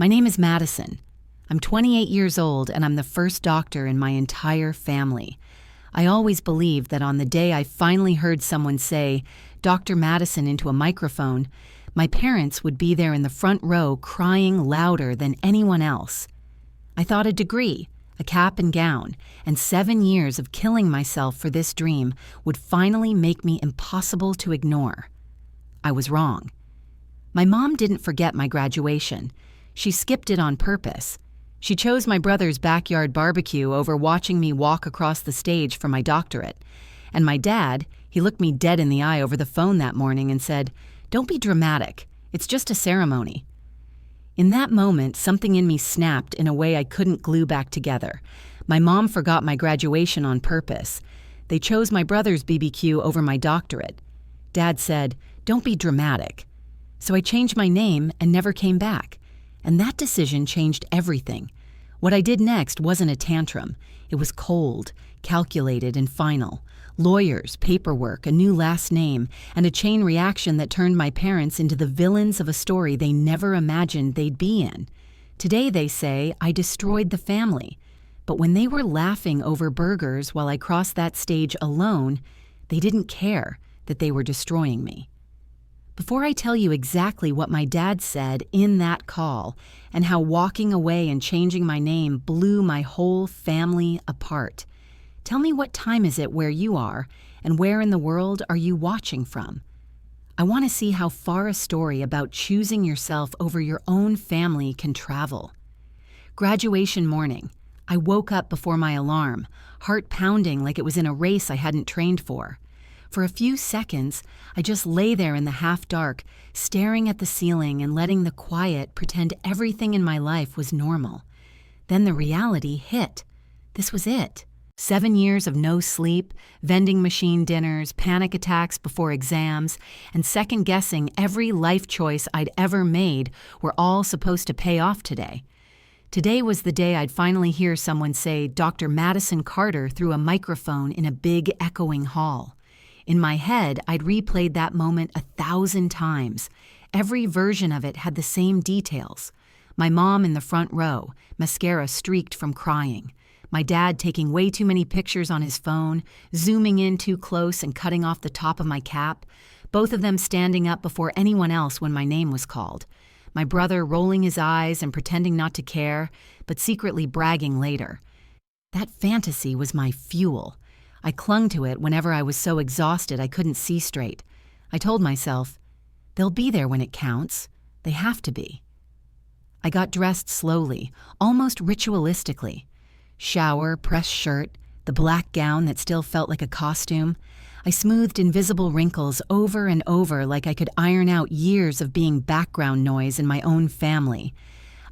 My name is Madison. I'm 28 years old and I'm the first doctor in my entire family. I always believed that on the day I finally heard someone say, Dr. Madison into a microphone, my parents would be there in the front row crying louder than anyone else. I thought a degree, a cap and gown, and 7 years of killing myself for this dream would finally make me impossible to ignore. I was wrong. My mom didn't forget my graduation. She skipped it on purpose. She chose my brother's backyard barbecue over watching me walk across the stage for my doctorate. And my dad, he looked me dead in the eye over the phone that morning and said, "Don't be dramatic. It's just a ceremony." In that moment, something in me snapped in a way I couldn't glue back together. My mom forgot my graduation on purpose. They chose my brother's BBQ over my doctorate. Dad said, "Don't be dramatic." So I changed my name and never came back. And that decision changed everything. What I did next wasn't a tantrum. It was cold, calculated, and final. Lawyers, paperwork, a new last name, and a chain reaction that turned my parents into the villains of a story they never imagined they'd be in. Today they say I destroyed the family. But when they were laughing over burgers while I crossed that stage alone, they didn't care that they were destroying me. Before I tell you exactly what my dad said in that call and how walking away and changing my name blew my whole family apart, tell me what time is it where you are and where in the world are you watching from? I want to see how far a story about choosing yourself over your own family can travel. Graduation morning, I woke up before my alarm, heart pounding like it was in a race I hadn't trained for. For a few seconds, I just lay there in the half-dark, staring at the ceiling and letting the quiet pretend everything in my life was normal. Then the reality hit. This was it. 7 years of no sleep, vending machine dinners, panic attacks before exams, and second-guessing every life choice I'd ever made were all supposed to pay off today. Today was the day I'd finally hear someone say Dr. Madison Carter through a microphone in a big echoing hall. In my head, I'd replayed that moment 1,000 times. Every version of it had the same details. My mom in the front row, mascara streaked from crying. My dad taking way too many pictures on his phone, zooming in too close and cutting off the top of my cap. Both of them standing up before anyone else when my name was called. My brother rolling his eyes and pretending not to care, but secretly bragging later. That fantasy was my fuel. I clung to it whenever I was so exhausted I couldn't see straight. I told myself, they'll be there when it counts. They have to be. I got dressed slowly, almost ritualistically. Shower, pressed shirt, the black gown that still felt like a costume. I smoothed invisible wrinkles over and over like I could iron out years of being background noise in my own family.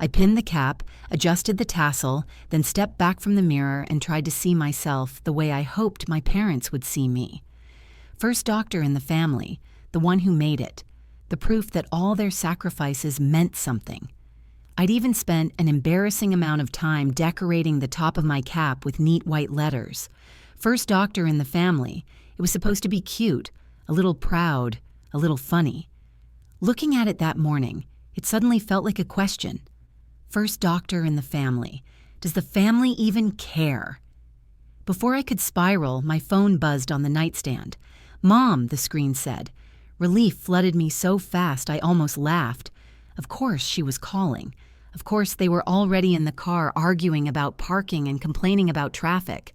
I pinned the cap, adjusted the tassel, then stepped back from the mirror and tried to see myself the way I hoped my parents would see me. First doctor in the family, the one who made it, the proof that all their sacrifices meant something. I'd even spent an embarrassing amount of time decorating the top of my cap with neat white letters. First doctor in the family, it was supposed to be cute, a little proud, a little funny. Looking at it that morning, it suddenly felt like a question. First doctor in the family. Does the family even care? Before I could spiral, my phone buzzed on the nightstand. "Mom," the screen said. Relief flooded me so fast I almost laughed. Of course she was calling. Of course they were already in the car arguing about parking and complaining about traffic.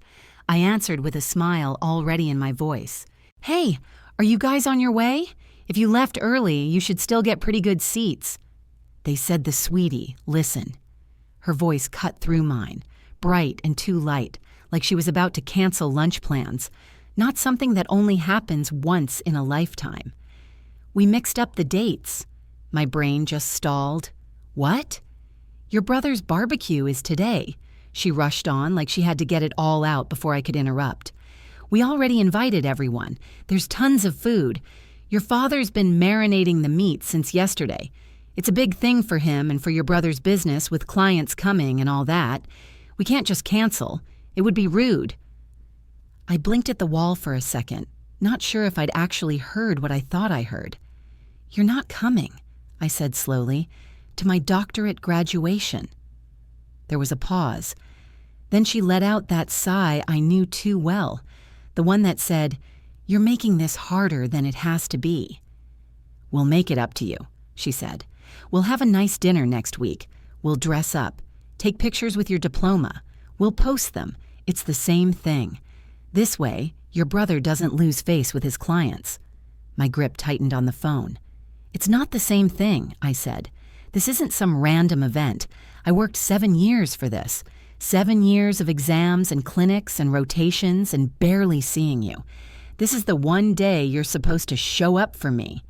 I answered with a smile already in my voice. "Hey, are you guys on your way? If you left early, you should still get pretty good seats." They said the sweetie, listen. Her voice cut through mine, bright and too light, like she was about to cancel lunch plans, not something that only happens once in a lifetime. "We mixed up the dates." My brain just stalled. "What?" "Your brother's barbecue is today," she rushed on like she had to get it all out before I could interrupt. "We already invited everyone. There's tons of food. Your father's been marinating the meat since yesterday. It's a big thing for him and for your brother's business with clients coming and all that. We can't just cancel. It would be rude." I blinked at the wall for a second, not sure if I'd actually heard what I thought I heard. "You're not coming," I said slowly. To my doctorate graduation. There was a pause. Then she let out that sigh I knew too well, the one that said, "You're making this harder than it has to be." "We'll make it up to you," she said. "We'll have a nice dinner next week. We'll dress up. Take pictures with your diploma. We'll post them. It's the same thing. This way, your brother doesn't lose face with his clients." My grip tightened on the phone. "It's not the same thing," I said. "This isn't some random event. I worked 7 years for this. 7 years of exams and clinics and rotations and barely seeing you. This is the one day you're supposed to show up for me."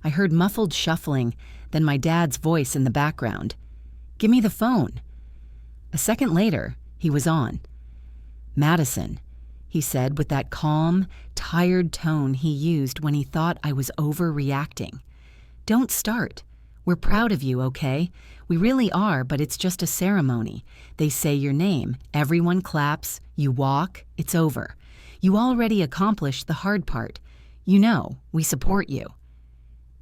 I heard muffled shuffling, then my dad's voice in the background. "Give me the phone." A second later, he was on. "Madison," he said with that calm, tired tone he used when he thought I was overreacting. "Don't start. We're proud of you, okay? We really are, but it's just a ceremony. They say your name, everyone claps, you walk, it's over. You already accomplished the hard part. You know, we support you."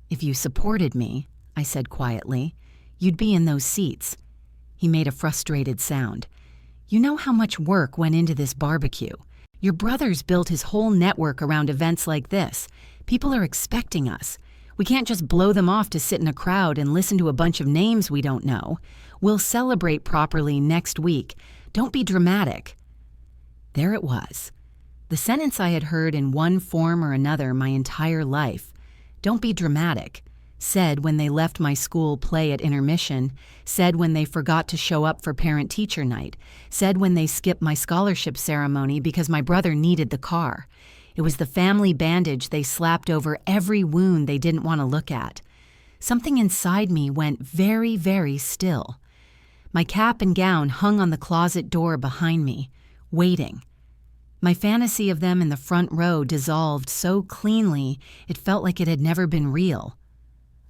"If you supported me," I said quietly, "you'd be in those seats." He made a frustrated sound. "You know how much work went into this barbecue. Your brother's built his whole network around events like this. People are expecting us. We can't just blow them off to sit in a crowd and listen to a bunch of names we don't know. We'll celebrate properly next week. Don't be dramatic." There it was. The sentence I had heard in one form or another my entire life. "Don't be dramatic." Said when they left my school play at intermission, said when they forgot to show up for parent-teacher night, said when they skipped my scholarship ceremony because my brother needed the car. It was the family bandage they slapped over every wound they didn't want to look at. Something inside me went very, very still. My cap and gown hung on the closet door behind me, waiting. My fantasy of them in the front row dissolved so cleanly it felt like it had never been real.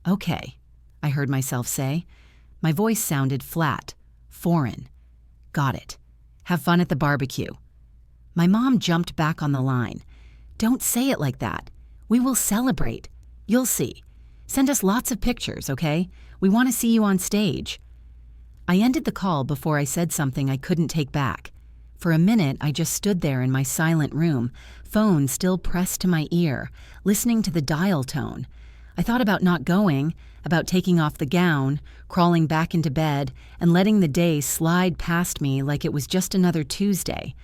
"Okay," I heard myself say. My voice sounded flat, foreign. "Got it. Have fun at the barbecue." My mom jumped back on the line. "Don't say it like that. We will celebrate. You'll see. Send us lots of pictures, okay? We want to see you on stage." I ended the call before I said something I couldn't take back. For a minute, I just stood there in my silent room, phone still pressed to my ear, listening to the dial tone. I thought about not going, about taking off the gown, crawling back into bed, and letting the day slide past me like it was just another Tuesday.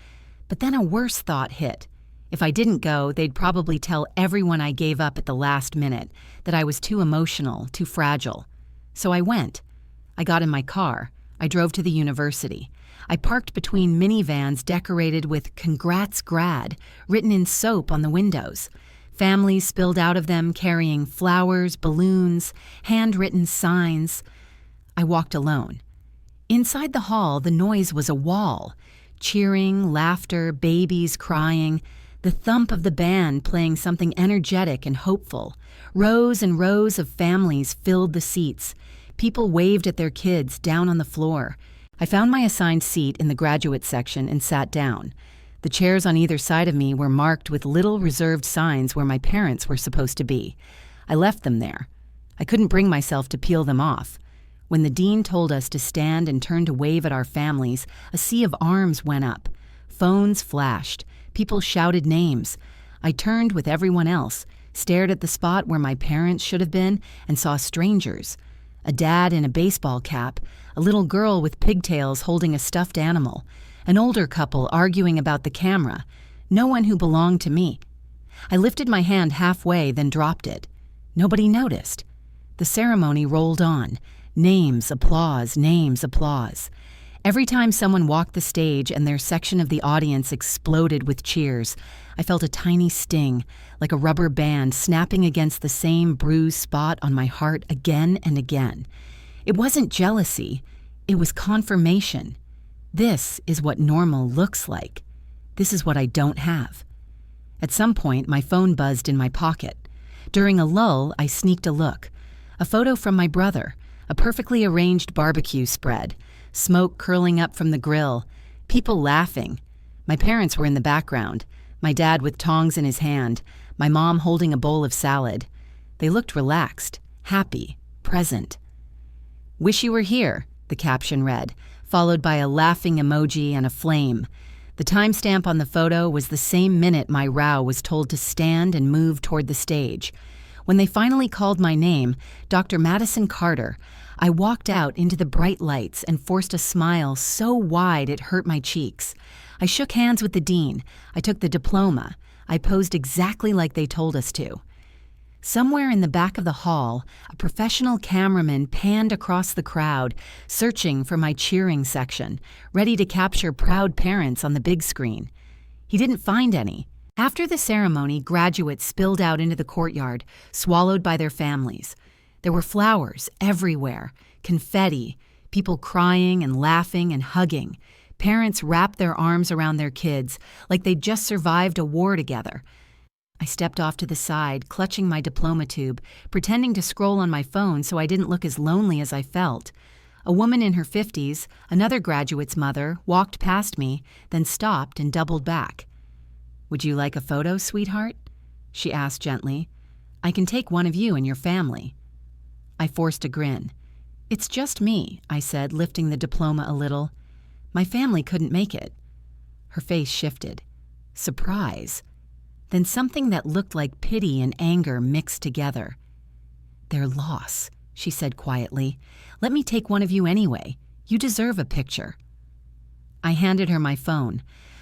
But then a worse thought hit. If I didn't go, they'd probably tell everyone I gave up at the last minute, that I was too emotional, too fragile. So I went. I got in my car. I drove to the university. I parked between minivans decorated with "Congrats Grad" written in soap on the windows. Families spilled out of them carrying flowers, balloons, handwritten signs. I walked alone. Inside the hall, the noise was a wall. Cheering, laughter, babies crying, the thump of the band playing something energetic and hopeful. Rows and rows of families filled the seats. People waved at their kids down on the floor. I found my assigned seat in the graduate section and sat down. The chairs on either side of me were marked with little reserved signs where my parents were supposed to be. I left them there. I couldn't bring myself to peel them off. When the dean told us to stand and turn to wave at our families, a sea of arms went up. Phones flashed. People shouted names. I turned with everyone else, stared at the spot where my parents should have been, and saw strangers. A dad in a baseball cap, a little girl with pigtails holding a stuffed animal, an older couple arguing about the camera, no one who belonged to me. I lifted my hand halfway, then dropped it. Nobody noticed. The ceremony rolled on. Names, applause, names, applause. Every time someone walked the stage and their section of the audience exploded with cheers, I felt a tiny sting, like a rubber band snapping against the same bruised spot on my heart again and again. It wasn't jealousy. It was confirmation. This is what normal looks like. This is what I don't have. At some point, my phone buzzed in my pocket. During a lull, I sneaked a look. A photo from my brother, a perfectly arranged barbecue spread, smoke curling up from the grill, people laughing. My parents were in the background, my dad with tongs in his hand, my mom holding a bowl of salad. They looked relaxed, happy, present. "Wish you were here," the caption read, followed by a laughing emoji and a flame. The timestamp on the photo was the same minute my row was told to stand and move toward the stage. When they finally called my name, Dr. Madison Carter, I walked out into the bright lights and forced a smile so wide it hurt my cheeks. I shook hands with the dean. I took the diploma. I posed exactly like they told us to. Somewhere in the back of the hall, a professional cameraman panned across the crowd, searching for my cheering section, ready to capture proud parents on the big screen. He didn't find any. After the ceremony, graduates spilled out into the courtyard, swallowed by their families. There were flowers everywhere, confetti, people crying and laughing and hugging. Parents wrapped their arms around their kids like they'd just survived a war together. I stepped off to the side, clutching my diploma tube, pretending to scroll on my phone so I didn't look as lonely as I felt. A woman in her 50s, another graduate's mother, walked past me, then stopped and doubled back. "Would you like a photo, sweetheart?" she asked gently. "I can take one of you and your family." I forced a grin. "It's just me," I said, lifting the diploma a little. "My family couldn't make it." Her face shifted. Surprise. Then something that looked like pity and anger mixed together. "Their loss," she said quietly. "Let me take one of you anyway. You deserve a picture." I handed her my phone.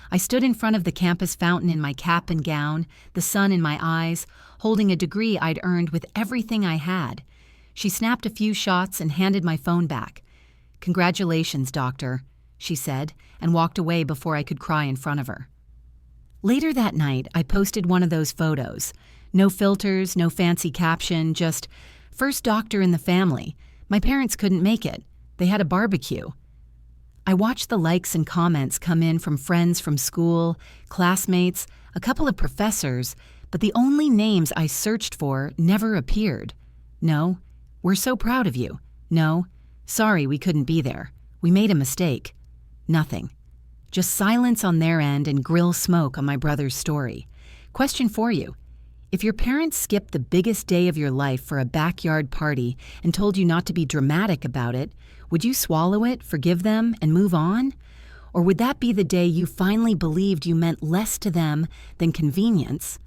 I stood in front of the campus fountain in my cap and gown, the sun in my eyes, holding a degree I'd earned with everything I had. She snapped a few shots and handed my phone back. "Congratulations, doctor," she said, and walked away before I could cry in front of her. Later that night, I posted one of those photos. No filters, no fancy caption, just, "First doctor in the family. My parents couldn't make it. They had a barbecue." I watched the likes and comments come in from friends from school, classmates, a couple of professors, but the only names I searched for never appeared. No, "We're so proud of you." No, "Sorry we couldn't be there. We made a mistake." Nothing. Just silence on their end and grill smoke on my brother's story. Question for you. If your parents skipped the biggest day of your life for a backyard party and told you not to be dramatic about it, would you swallow it, forgive them, and move on? Or would that be the day you finally believed you meant less to them than convenience?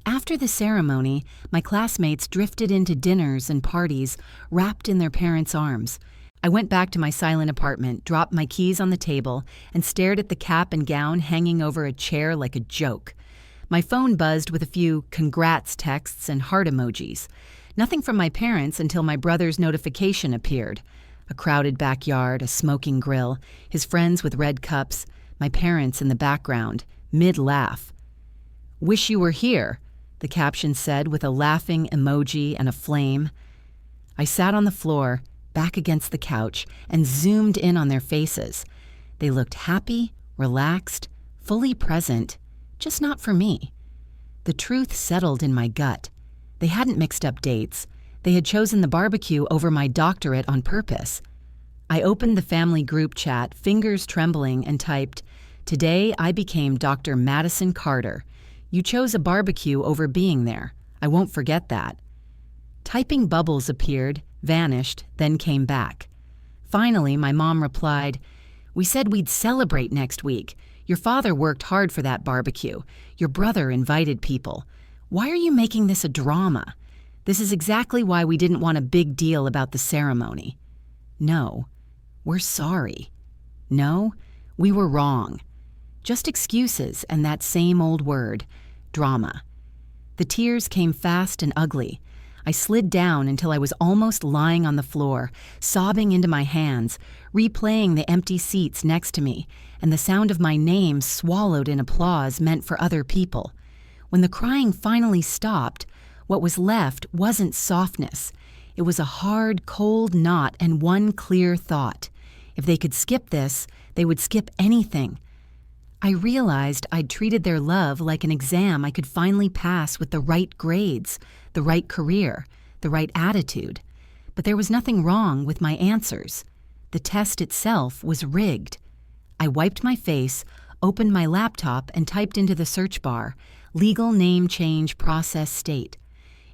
After the ceremony, my classmates drifted into dinners and parties, wrapped in their parents' arms. I went back to my silent apartment, dropped my keys on the table, and stared at the cap and gown hanging over a chair like a joke. My phone buzzed with a few congrats texts and heart emojis. Nothing from my parents until my brother's notification appeared. A crowded backyard, a smoking grill, his friends with red cups, my parents in the background, mid-laugh. "Wish you were here," the caption said with a laughing emoji and a flame. I sat on the floor, back against the couch, and zoomed in on their faces. They looked happy, relaxed, fully present, just not for me. The truth settled in my gut. They hadn't mixed up dates. They had chosen the barbecue over my doctorate on purpose. I opened the family group chat, fingers trembling, and typed, "Today I became Dr. Madison Carter. You chose a barbecue over being there. I won't forget that." Typing bubbles appeared, vanished, then came back. Finally, my mom replied, "We said we'd celebrate next week. Your father worked hard for that barbecue. Your brother invited people. Why are you making this a drama? This is exactly why we didn't want a big deal about the ceremony. No, we're sorry. No, we were wrong. Just excuses and that same old word, drama." The tears came fast and ugly. I slid down until I was almost lying on the floor, sobbing into my hands, replaying the empty seats next to me, and the sound of my name swallowed in applause meant for other people. When the crying finally stopped, what was left wasn't softness. It was a hard, cold knot and one clear thought. If they could skip this, they would skip anything. I realized I'd treated their love like an exam I could finally pass with the right grades, the right career, the right attitude. But there was nothing wrong with my answers. The test itself was rigged. I wiped my face, opened my laptop, and typed into the search bar, "Legal name change process state."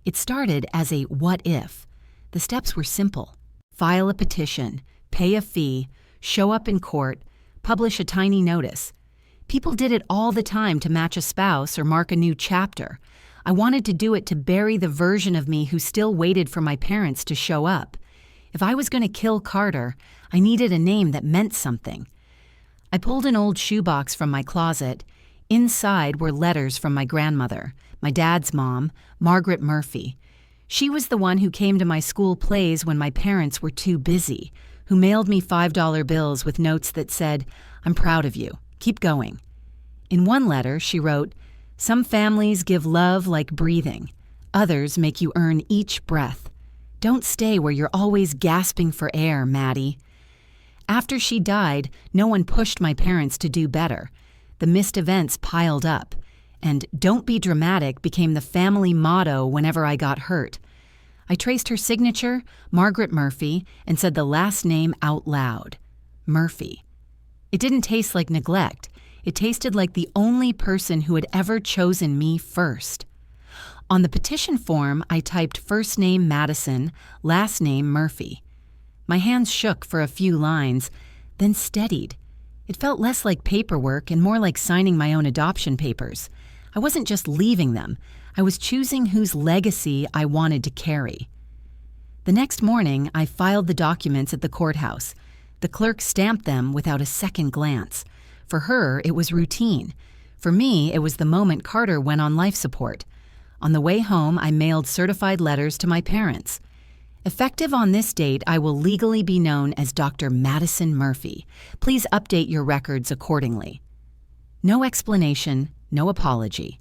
It started as a what if. The steps were simple. File a petition, pay a fee, show up in court, publish a tiny notice. People did it all the time to match a spouse or mark a new chapter. I wanted to do it to bury the version of me who still waited for my parents to show up. If I was going to kill Carter, I needed a name that meant something. I pulled an old shoebox from my closet. Inside were letters from my grandmother, my dad's mom, Margaret Murphy. She was the one who came to my school plays when my parents were too busy, who mailed me $5 bills with notes that said, "I'm proud of you. Keep going." In one letter, she wrote, "Some families give love like breathing. Others make you earn each breath. Don't stay where you're always gasping for air, Maddie." After she died, no one pushed my parents to do better. The missed events piled up, and "Don't be dramatic" became the family motto whenever I got hurt. I traced her signature, Margaret Murphy, and said the last name out loud, Murphy. It didn't taste like neglect. It tasted like the only person who had ever chosen me first. On the petition form, I typed first name Madison, last name Murphy. My hands shook for a few lines, then steadied. It felt less like paperwork and more like signing my own adoption papers. I wasn't just leaving them. I was choosing whose legacy I wanted to carry. The next morning, I filed the documents at the courthouse. The clerk stamped them without a second glance. For her, it was routine. For me, it was the moment Carter went on life support. On the way home, I mailed certified letters to my parents. Effective on this date, I will legally be known as Dr. Madison Murphy. Please update your records accordingly. No explanation, no apology.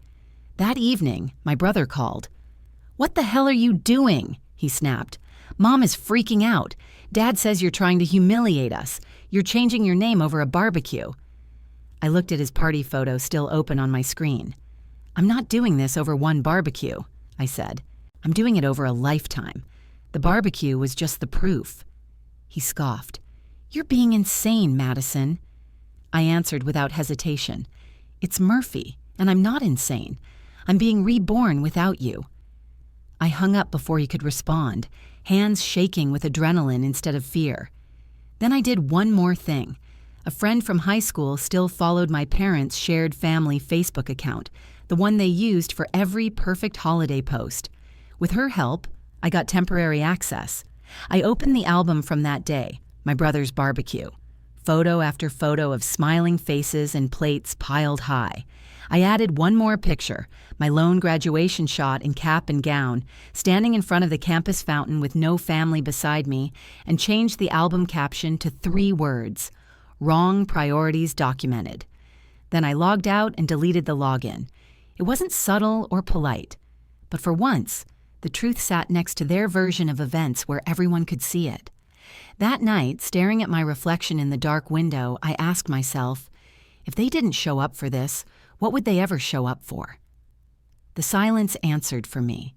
That evening, my brother called. "What the hell are you doing?" he snapped. "Mom is freaking out. Dad says you're trying to humiliate us. You're changing your name over a barbecue." I looked at his party photo still open on my screen. "I'm not doing this over one barbecue," I said. "I'm doing it over a lifetime. The barbecue was just the proof." He scoffed. "You're being insane, Madison." I answered without hesitation. "It's Murphy, and I'm not insane. I'm being reborn without you." I hung up before he could respond, hands shaking with adrenaline instead of fear. Then I did one more thing. A friend from high school still followed my parents' shared family Facebook account, the one they used for every perfect holiday post. With her help, I got temporary access. I opened the album from that day, my brother's barbecue. Photo after photo of smiling faces and plates piled high. I added one more picture, my lone graduation shot in cap and gown, standing in front of the campus fountain with no family beside me, and changed the album caption to 3 words, "Wrong priorities documented." Then I logged out and deleted the login. It wasn't subtle or polite, but for once, the truth sat next to their version of events where everyone could see it. That night, staring at my reflection in the dark window, I asked myself, if they didn't show up for this, what would they ever show up for? The silence answered for me.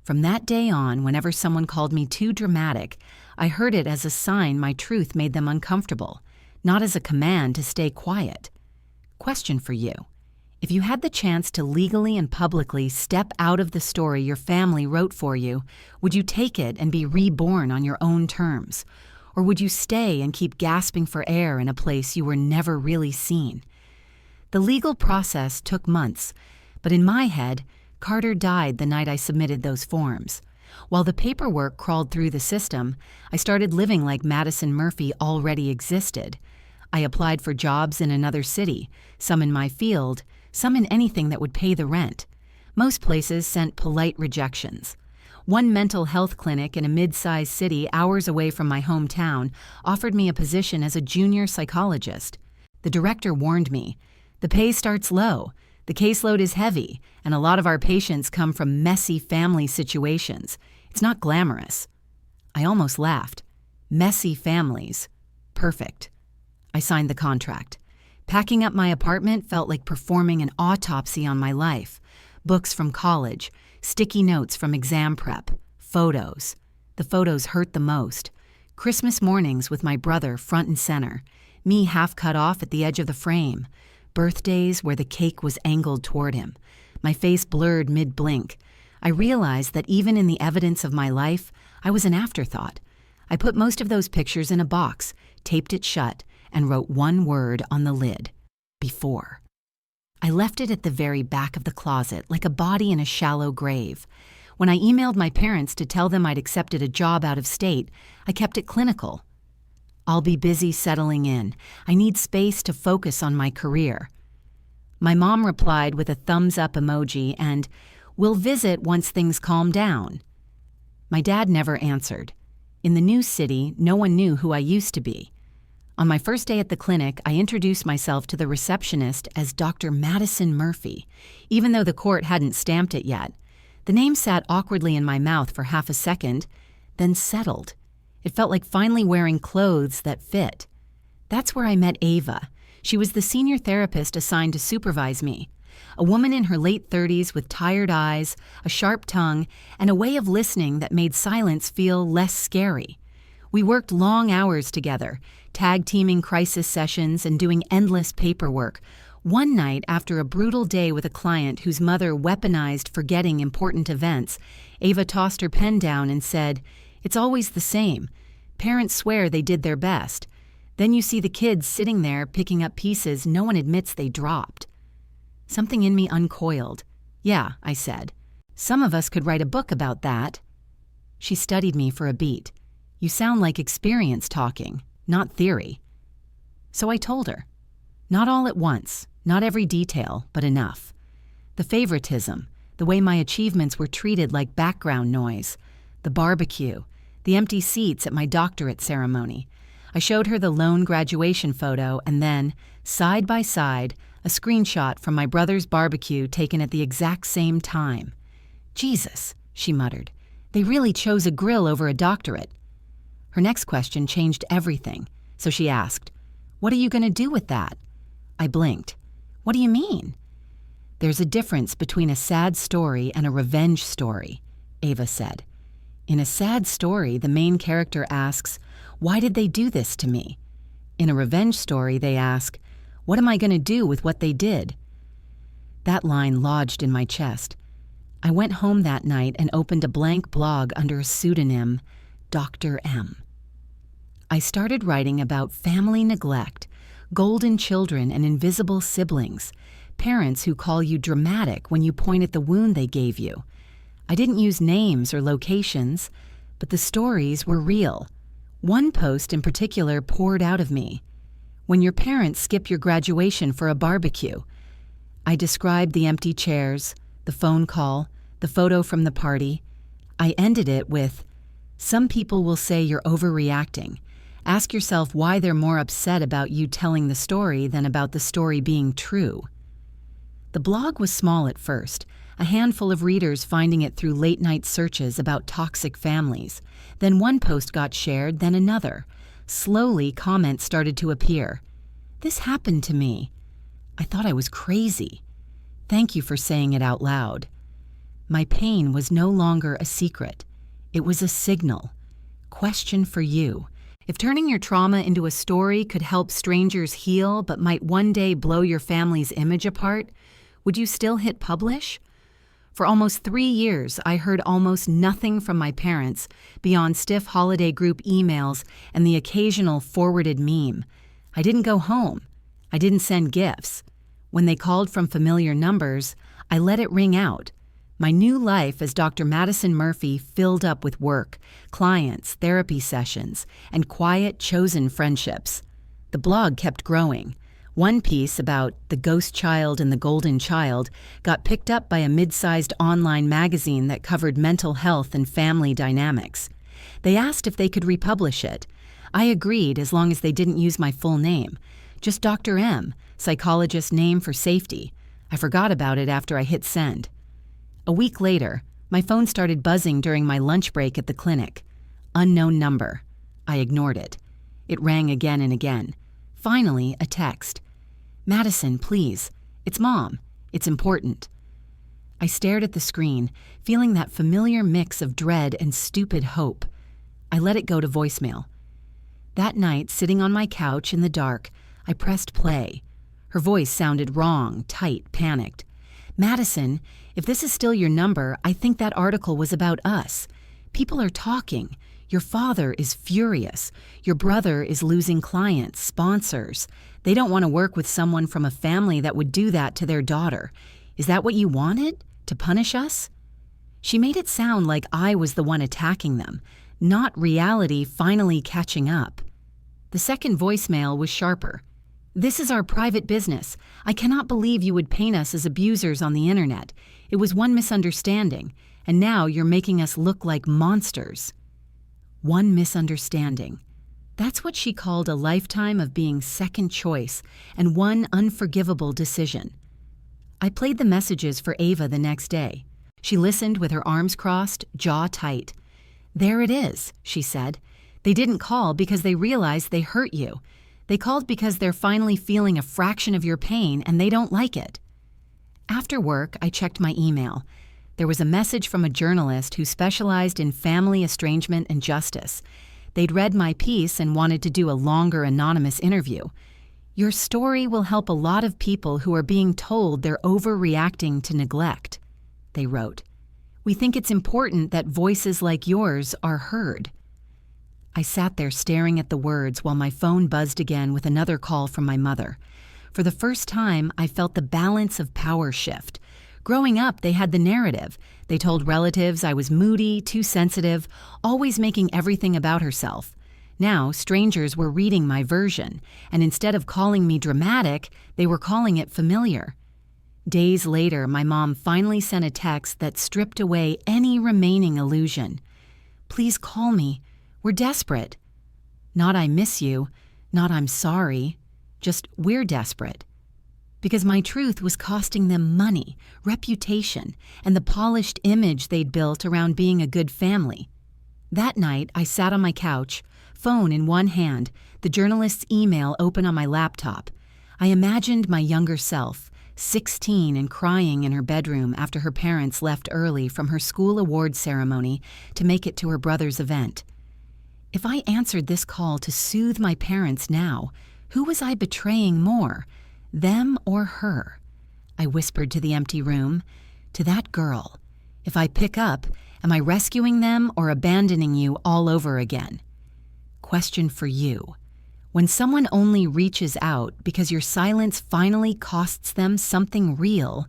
From that day on, whenever someone called me too dramatic, I heard it as a sign my truth made them uncomfortable, not as a command to stay quiet. Question for you. If you had the chance to legally and publicly step out of the story your family wrote for you, would you take it and be reborn on your own terms? Or would you stay and keep gasping for air in a place you were never really seen? The legal process took months, but in my head, Carter died the night I submitted those forms. While the paperwork crawled through the system, I started living like Madison Murphy already existed. I applied for jobs in another city, some in my field, some in anything that would pay the rent. Most places sent polite rejections. One mental health clinic in a mid-sized city hours away from my hometown offered me a position as a junior psychologist. The director warned me, "The pay starts low, the caseload is heavy, and a lot of our patients come from messy family situations. It's not glamorous." I almost laughed. Messy families. Perfect. I signed the contract. Packing up my apartment felt like performing an autopsy on my life. Books from college, sticky notes from exam prep, photos. The photos hurt the most. Christmas mornings with my brother front and center, me half cut off at the edge of the frame. Birthdays where the cake was angled toward him. My face blurred mid-blink. I realized that even in the evidence of my life, I was an afterthought. I put most of those pictures in a box, taped it shut, and wrote one word on the lid: before. I left it at the very back of the closet, like a body in a shallow grave. When I emailed my parents to tell them I'd accepted a job out of state, I kept it clinical. I'll be busy settling in. I need space to focus on my career. My mom replied with a thumbs-up emoji and, "We'll visit once things calm down." My dad never answered. In the new city, no one knew who I used to be. On my first day at the clinic, I introduced myself to the receptionist as Dr. Madison Murphy, even though the court hadn't stamped it yet. The name sat awkwardly in my mouth for half a second, then settled. It felt like finally wearing clothes that fit. That's where I met Ava. She was the senior therapist assigned to supervise me. A woman in her late 30s with tired eyes, a sharp tongue, and a way of listening that made silence feel less scary. We worked long hours together, tag-teaming crisis sessions and doing endless paperwork. One night, after a brutal day with a client whose mother weaponized forgetting important events, Ava tossed her pen down and said, "It's always the same. Parents swear they did their best. Then you see the kids sitting there picking up pieces no one admits they dropped." Something in me uncoiled. "Yeah," I said. "Some of us could write a book about that." She studied me for a beat. "You sound like experience talking, not theory." So I told her. Not all at once, not every detail, but enough. The favoritism, the way my achievements were treated like background noise, the barbecue, the empty seats at my doctorate ceremony. I showed her the lone graduation photo and then, side by side, a screenshot from my brother's barbecue taken at the exact same time. "Jesus," she muttered, "they really chose a grill over a doctorate." Her next question changed everything, so she asked, "What are you going to do with that?" I blinked. "What do you mean?" "There's a difference between a sad story and a revenge story," Ava said. In a sad story, the main character asks, "Why did they do this to me?" In a revenge story, they ask, "What am I going to do with what they did?" That line lodged in my chest. I went home that night and opened a blank blog under a pseudonym, Dr. M. I started writing about family neglect, golden children and invisible siblings, parents who call you dramatic when you point at the wound they gave you. I didn't use names or locations, but the stories were real. One post in particular poured out of me. "When your parents skip your graduation for a barbecue." I described the empty chairs, the phone call, the photo from the party. I ended it with, "Some people will say you're overreacting. Ask yourself why they're more upset about you telling the story than about the story being true." The blog was small at first, a handful of readers finding it through late-night searches about toxic families. Then one post got shared, then another. Slowly, comments started to appear. "This happened to me." I thought I was crazy. "Thank you for saying it out loud." My pain was no longer a secret. It was a signal. Question for you. If turning your trauma into a story could help strangers heal but might one day blow your family's image apart, would you still hit publish? For almost 3 years, I heard almost nothing from my parents beyond stiff holiday group emails and the occasional forwarded meme. I didn't go home. I didn't send gifts. When they called from familiar numbers, I let it ring out. My new life as Dr. Madison Murphy filled up with work, clients, therapy sessions, and quiet, chosen friendships. The blog kept growing. One piece about the ghost child and the golden child got picked up by a mid-sized online magazine that covered mental health and family dynamics. They asked if they could republish it. I agreed as long as they didn't use my full name. Just Dr. M, psychologist name for safety. I forgot about it after I hit send. A week later, my phone started buzzing during my lunch break at the clinic. Unknown number. I ignored it. It rang again and again. Finally, a text. "Madison, please. It's Mom. It's important." I stared at the screen, feeling that familiar mix of dread and stupid hope. I let it go to voicemail. That night, sitting on my couch in the dark, I pressed play. Her voice sounded wrong, tight, panicked. "Madison, if this is still your number, I think that article was about us. People are talking. Your father is furious. Your brother is losing clients, sponsors. They don't want to work with someone from a family that would do that to their daughter. Is that what you wanted? To punish us?" She made it sound like I was the one attacking them, not reality finally catching up. The second voicemail was sharper. "This is our private business. I cannot believe you would paint us as abusers on the internet. It was one misunderstanding, and now you're making us look like monsters." One misunderstanding. That's what she called a lifetime of being second choice and one unforgivable decision. I played the messages for Ava the next day. She listened with her arms crossed, jaw tight. "There it is," she said. "They didn't call because they realized they hurt you. They called because they're finally feeling a fraction of your pain and they don't like it." After work, I checked my email. There was a message from a journalist who specialized in family estrangement and justice. They'd read my piece and wanted to do a longer anonymous interview. "Your story will help a lot of people who are being told they're overreacting to neglect," they wrote. "We think it's important that voices like yours are heard." I sat there staring at the words while my phone buzzed again with another call from my mother. For the first time, I felt the balance of power shift. Growing up, they had the narrative. They told relatives I was moody, too sensitive, always making everything about herself. Now, strangers were reading my version, and instead of calling me dramatic, they were calling it familiar. Days later, my mom finally sent a text that stripped away any remaining illusion. "Please call me. We're desperate." Not "I miss you," not "I'm sorry," just "we're desperate." Because my truth was costing them money, reputation, and the polished image they'd built around being a good family. That night, I sat on my couch, phone in one hand, the journalist's email open on my laptop. I imagined my younger self, 16 and crying in her bedroom after her parents left early from her school awards ceremony to make it to her brother's event. If I answered this call to soothe my parents now, who was I betraying more? Them or her? I whispered to the empty room, "To that girl. If I pick up, am I rescuing them or abandoning you all over again?" Question for you. When someone only reaches out because your silence finally costs them something real,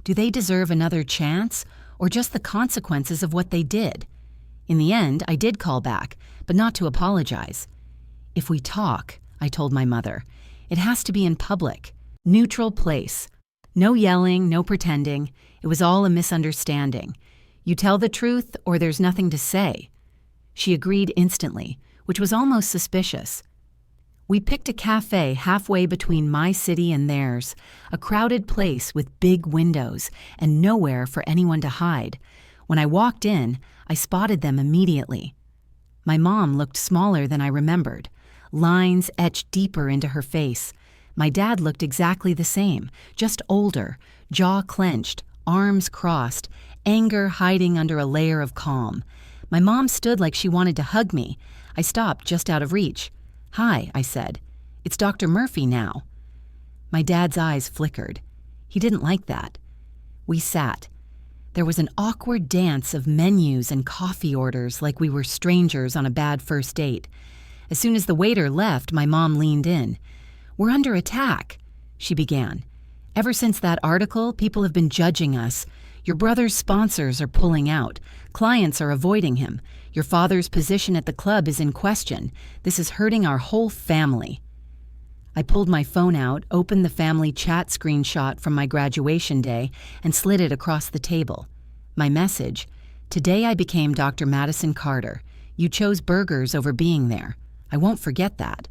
do they deserve another chance or just the consequences of what they did? In the end, I did call back, but not to apologize. "If we talk," I told my mother, "it has to be in public. Neutral place. No yelling, no pretending. It was all a misunderstanding. You tell the truth or there's nothing to say." She agreed instantly, which was almost suspicious. We picked a cafe halfway between my city and theirs, a crowded place with big windows and nowhere for anyone to hide. When I walked in, I spotted them immediately. My mom looked smaller than I remembered, lines etched deeper into her face. My dad looked exactly the same, just older, jaw clenched, arms crossed, anger hiding under a layer of calm. My mom stood like she wanted to hug me. I stopped just out of reach. "Hi," I said. "It's Dr. Murphy now." My dad's eyes flickered. He didn't like that. We sat. There was an awkward dance of menus and coffee orders like we were strangers on a bad first date. As soon as the waiter left, my mom leaned in. "We're under attack," she began. "Ever since that article, people have been judging us. Your brother's sponsors are pulling out. Clients are avoiding him. Your father's position at the club is in question. This is hurting our whole family." I pulled my phone out, opened the family chat screenshot from my graduation day, and slid it across the table. My message: "Today I became Dr. Madison Carter. You chose burgers over being there. I won't forget that."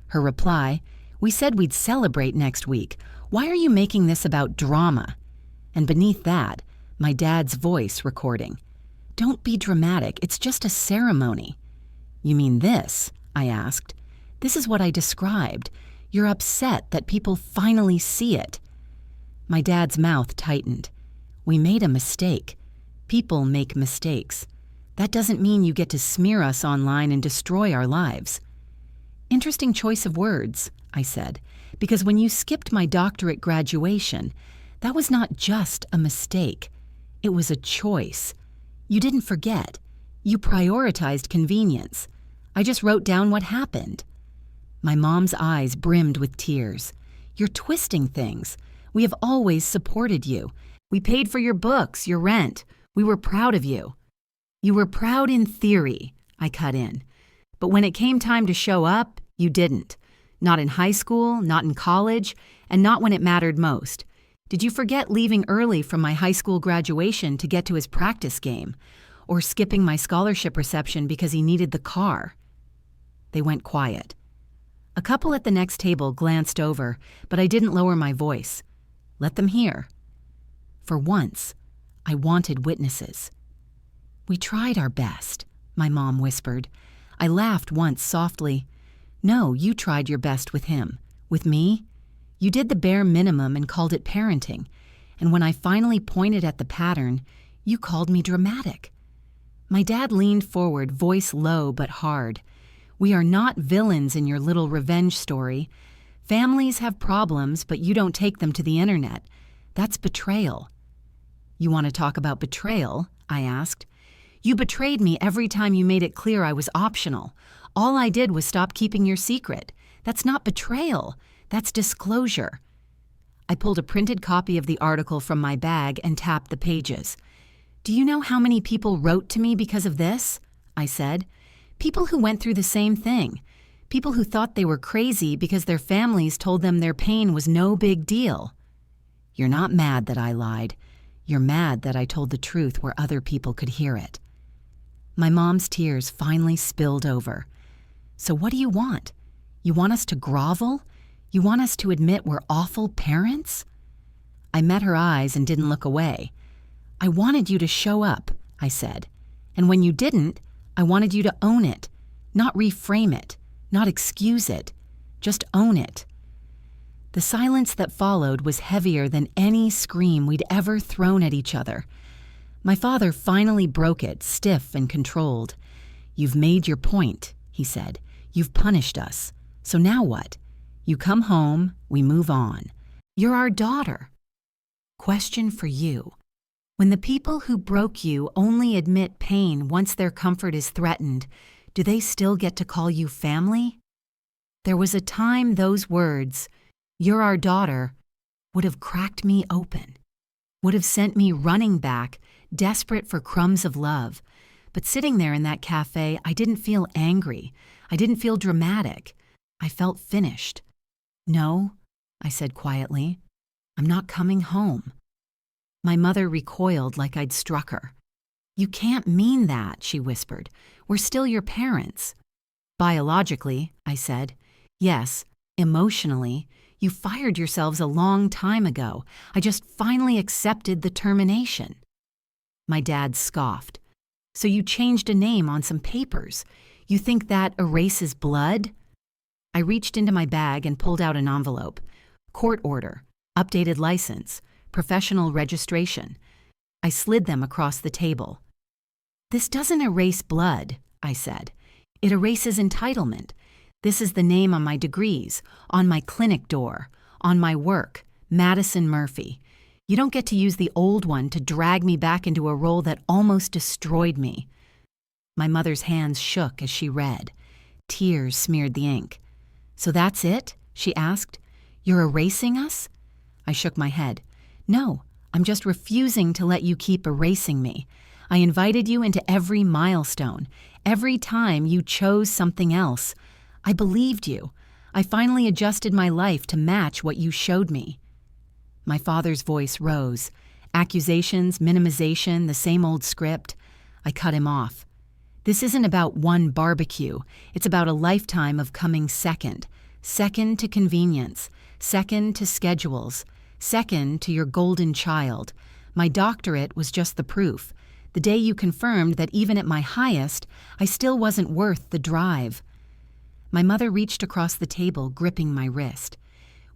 Her reply: "We said we'd celebrate next week. Why are you making this about drama?" And beneath that, my dad's voice recording: "Don't be dramatic, it's just a ceremony." "You mean this?" I asked. "This is what I described. You're upset that people finally see it." My dad's mouth tightened. "We made a mistake. People make mistakes. That doesn't mean you get to smear us online and destroy our lives." "Interesting choice of words," I said, "because when you skipped my doctorate graduation, that was not just a mistake. It was a choice. You didn't forget. You prioritized convenience. I just wrote down what happened." My mom's eyes brimmed with tears. "You're twisting things. We have always supported you. We paid for your books, your rent. We were proud of you." "You were proud in theory," I cut in. "But when it came time to show up, you didn't. Not in high school, not in college, and not when it mattered most. Did you forget leaving early from my high school graduation to get to his practice game? Or skipping my scholarship reception because he needed the car?" They went quiet. A couple at the next table glanced over, but I didn't lower my voice. Let them hear. For once, I wanted witnesses. "We tried our best," my mom whispered. I laughed once softly. "No, you tried your best with him. With me? You did the bare minimum and called it parenting. And when I finally pointed at the pattern, you called me dramatic." My dad leaned forward, voice low but hard. "We are not villains in your little revenge story. Families have problems, but you don't take them to the internet. That's betrayal." "You want to talk about betrayal?" I asked. "You betrayed me every time you made it clear I was optional. All I did was stop keeping your secret. That's not betrayal. That's disclosure." I pulled a printed copy of the article from my bag and tapped the pages. "Do you know how many people wrote to me because of this?" I said. "People who went through the same thing. People who thought they were crazy because their families told them their pain was no big deal." "You're not mad that I lied. You're mad that I told the truth where other people could hear it." My mom's tears finally spilled over. "So what do you want? You want us to grovel? You want us to admit we're awful parents?" I met her eyes and didn't look away. "I wanted you to show up," I said. "And when you didn't, I wanted you to own it, not reframe it, not excuse it. Just own it." The silence that followed was heavier than any scream we'd ever thrown at each other. My father finally broke it, stiff and controlled. "You've made your point," he said. "You've punished us. So now what? You come home, we move on. You're our daughter." Question for you. When the people who broke you only admit pain once their comfort is threatened, do they still get to call you family? There was a time those words, "You're our daughter," would have cracked me open, would have sent me running back, desperate for crumbs of love. But sitting there in that cafe, I didn't feel angry. I didn't feel dramatic. I felt finished. "No," I said quietly, "I'm not coming home." My mother recoiled like I'd struck her. "You can't mean that," she whispered. "We're still your parents." "Biologically," I said. "Yes, emotionally. You fired yourselves a long time ago. I just finally accepted the termination." My dad scoffed. "So you changed a name on some papers. You think that erases blood?" I reached into my bag and pulled out an envelope. Court order, updated license, professional registration. I slid them across the table. "This doesn't erase blood," I said. "It erases entitlement. This is the name on my degrees, on my clinic door, on my work, Madison Murphy. You don't get to use the old one to drag me back into a role that almost destroyed me." My mother's hands shook as she read. Tears smeared the ink. "So that's it?" she asked. "You're erasing us?" I shook my head. "No, I'm just refusing to let you keep erasing me. I invited you into every milestone, every time you chose something else. I believed you. I finally adjusted my life to match what you showed me." My father's voice rose. Accusations, minimization, the same old script. I cut him off. "This isn't about one barbecue. It's about a lifetime of coming second. Second to convenience. Second to schedules. Second to your golden child. My doctorate was just the proof. The day you confirmed that even at my highest, I still wasn't worth the drive." My mother reached across the table, gripping my wrist.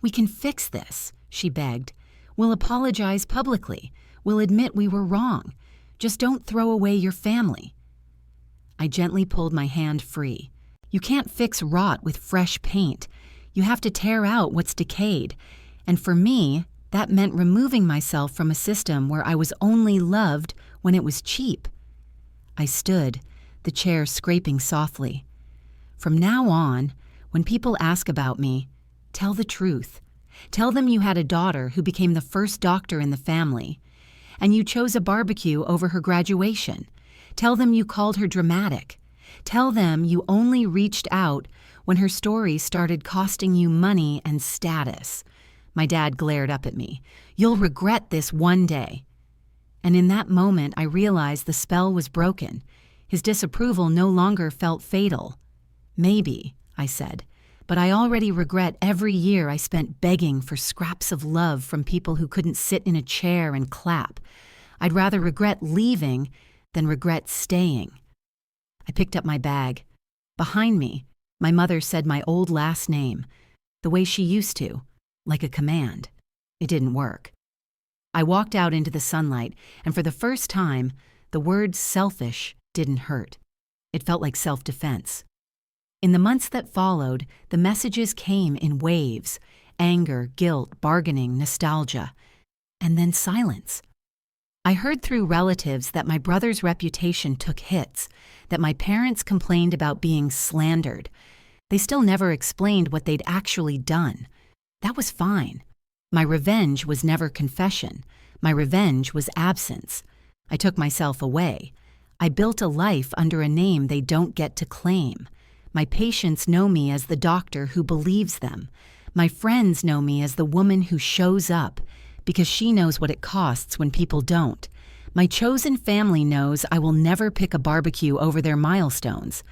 "We can fix this," she begged. "We'll apologize publicly. We'll admit we were wrong. Just don't throw away your family." I gently pulled my hand free. "You can't fix rot with fresh paint. You have to tear out what's decayed. And for me, that meant removing myself from a system where I was only loved when it was cheap." I stood, the chair scraping softly. "From now on, when people ask about me, tell the truth. Tell them you had a daughter who became the first doctor in the family, and you chose a barbecue over her graduation. Tell them you called her dramatic. Tell them you only reached out when her story started costing you money and status." My dad glared up at me. "You'll regret this one day." And in that moment, I realized the spell was broken. His disapproval no longer felt fatal. "Maybe," I said, "but I already regret every year I spent begging for scraps of love from people who couldn't sit in a chair and clap. I'd rather regret leaving than regret staying." I picked up my bag. Behind me, my mother said my old last name, the way she used to, like a command. It didn't work. I walked out into the sunlight, and for the first time, the word selfish didn't hurt. It felt like self-defense. In the months that followed, the messages came in waves: anger, guilt, bargaining, nostalgia, and then silence. I heard through relatives that my brother's reputation took hits, that my parents complained about being slandered. They still never explained what they'd actually done. That was fine. My revenge was never confession. My revenge was absence. I took myself away. I built a life under a name they don't get to claim. My patients know me as the doctor who believes them. My friends know me as the woman who shows up, because she knows what it costs when people don't. My chosen family knows I will never pick a barbecue over their milestones.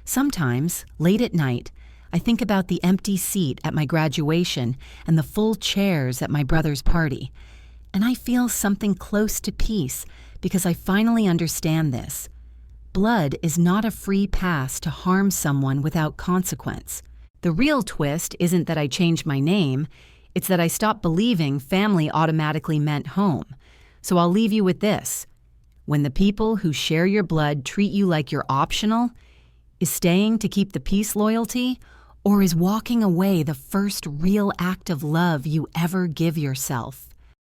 Sometimes, late at night, I think about the empty seat at my graduation and the full chairs at my brother's party, and I feel something close to peace because I finally understand this. Blood is not a free pass to harm someone without consequence. The real twist isn't that I changed my name, it's that I stopped believing family automatically meant home. So I'll leave you with this. When the people who share your blood treat you like you're optional, is staying to keep the peace loyalty, or is walking away the first real act of love you ever give yourself?